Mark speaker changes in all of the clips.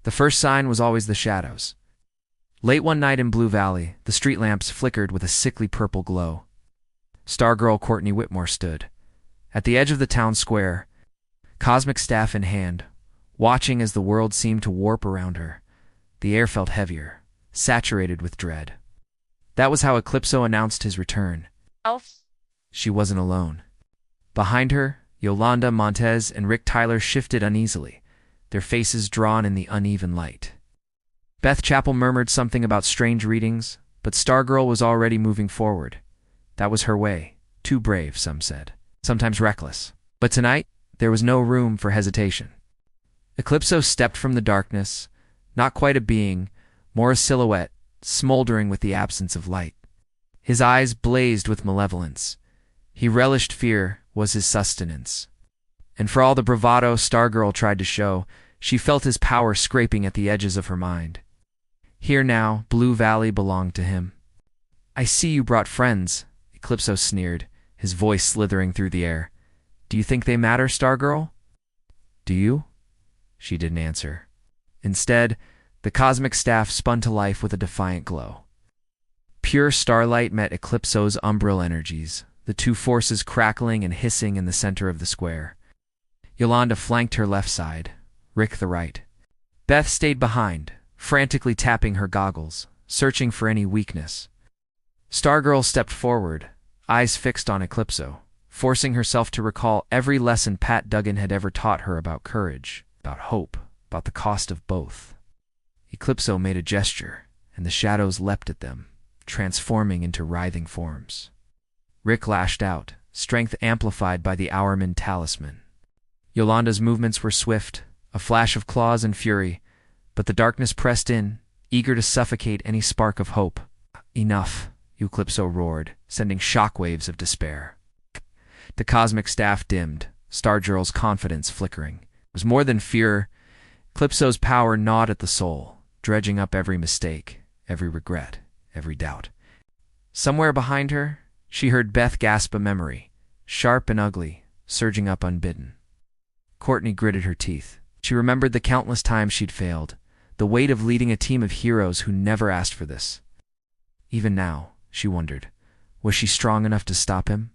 Speaker 1: The first sign was always the shadows. Late one night in Blue Valley, the street lamps flickered with a sickly purple glow. Stargirl Courtney Whitmore stood at the edge of the town square, cosmic staff in hand, watching as the world seemed to warp around her. The air felt heavier, saturated with dread. That was how Eclipso announced his return. She wasn't alone. Behind her, Yolanda Montez and Rick Tyler shifted uneasily, their faces drawn in the uneven light. Beth Chappell murmured something about strange readings, but Stargirl was already moving forward. That was her way. Too brave, some said. Sometimes reckless. But tonight, there was no room for hesitation. Eclipso stepped from the darkness, not quite a being, more a silhouette, smoldering with the absence of light. His eyes blazed with malevolence. He relished fear was his sustenance. And for all the bravado Stargirl tried to show, she felt his power scraping at the edges of her mind. Here now, Blue Valley belonged to him. "I see you brought friends," Eclipso sneered, his voice slithering through the air. "Do you think they matter, Stargirl?" "Do you?" She didn't answer. Instead, the cosmic staff spun to life with a defiant glow. Pure starlight met Eclipso's umbral energies, the two forces crackling and hissing in the center of the square. Yolanda flanked her left side, Rick the right. Beth stayed behind, frantically tapping her goggles, searching for any weakness. Stargirl stepped forward, eyes fixed on Eclipso, forcing herself to recall every lesson Pat Duggan had ever taught her about courage, about hope, about the cost of both. Eclipso made a gesture, and the shadows leapt at them, transforming into writhing forms. Rick lashed out, strength amplified by the Hourman talisman. Yolanda's movements were swift, a flash of claws and fury, but the darkness pressed in, eager to suffocate any spark of hope. "Enough," Eclipso roared, sending shockwaves of despair. The cosmic staff dimmed, Stargirl's confidence flickering. It was more than fear. Eclipso's power gnawed at the soul, dredging up every mistake, every regret, every doubt. Somewhere behind her, she heard Beth gasp a memory, sharp and ugly, surging up unbidden. Courtney gritted her teeth. She remembered the countless times she'd failed, the weight of leading a team of heroes who never asked for this. Even now, she wondered, was she strong enough to stop him?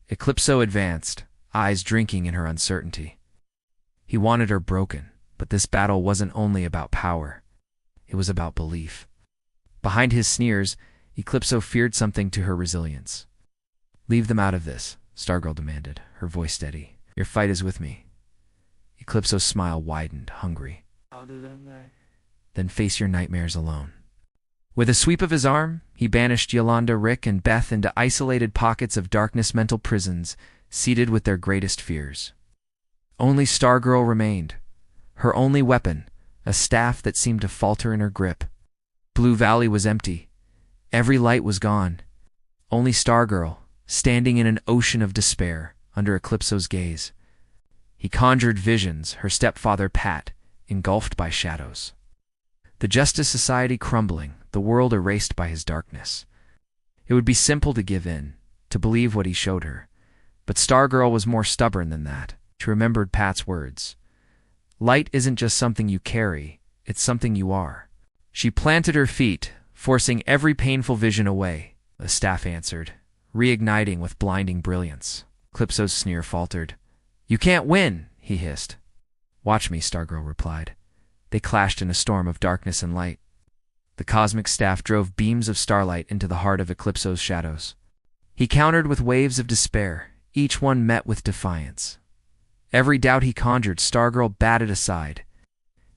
Speaker 1: Eclipso advanced, eyes drinking in her uncertainty. He wanted her broken, but this battle wasn't only about power. It was about belief. Behind his sneers, Eclipso feared something to her resilience. "Leave them out of this," Stargirl demanded, her voice steady. "Your fight is with me." Eclipso's smile widened, hungry. "Then face your nightmares alone." With a sweep of his arm, he banished Yolanda, Rick, and Beth into isolated pockets of darkness mental prisons, seated with their greatest fears. Only Stargirl remained, her only weapon, a staff that seemed to falter in her grip. Blue Valley was empty. Every light was gone. Only Stargirl, standing in an ocean of despair, under Eclipso's gaze. He conjured visions, her stepfather Pat, engulfed by shadows. The Justice Society crumbling, the world erased by his darkness. It would be simple to give in, to believe what he showed her. But Stargirl was more stubborn than that. She remembered Pat's words. "Light isn't just something you carry, it's something you are." She planted her feet, forcing every painful vision away. The staff answered, reigniting with blinding brilliance. Eclipso's sneer faltered. "You can't win," he hissed. "Watch me," Stargirl replied. They clashed in a storm of darkness and light. The cosmic staff drove beams of starlight into the heart of Eclipso's shadows. He countered with waves of despair, each one met with defiance. Every doubt he conjured, Stargirl batted aside.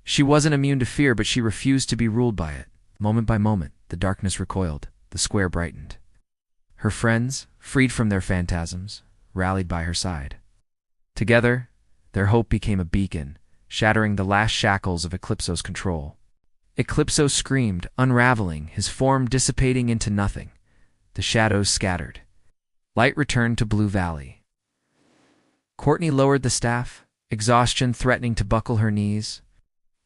Speaker 1: She wasn't immune to fear, but she refused to be ruled by it. Moment by moment, the darkness recoiled, the square brightened. Her friends, freed from their phantasms, rallied by her side. Together, their hope became a beacon, shattering the last shackles of Eclipso's control. Eclipso screamed, unraveling, his form dissipating into nothing. The shadows scattered. Light returned to Blue Valley. Courtney lowered the staff, exhaustion threatening to buckle her knees.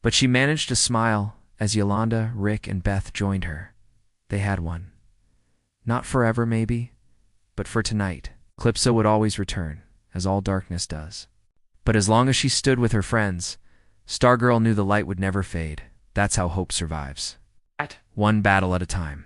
Speaker 1: But she managed to smile as Yolanda, Rick, and Beth joined her. They had one. Not forever, maybe, but for tonight. Eclipso would always return, as all darkness does. But as long as she stood with her friends, Stargirl knew the light would never fade. That's how hope survives. One battle at a time.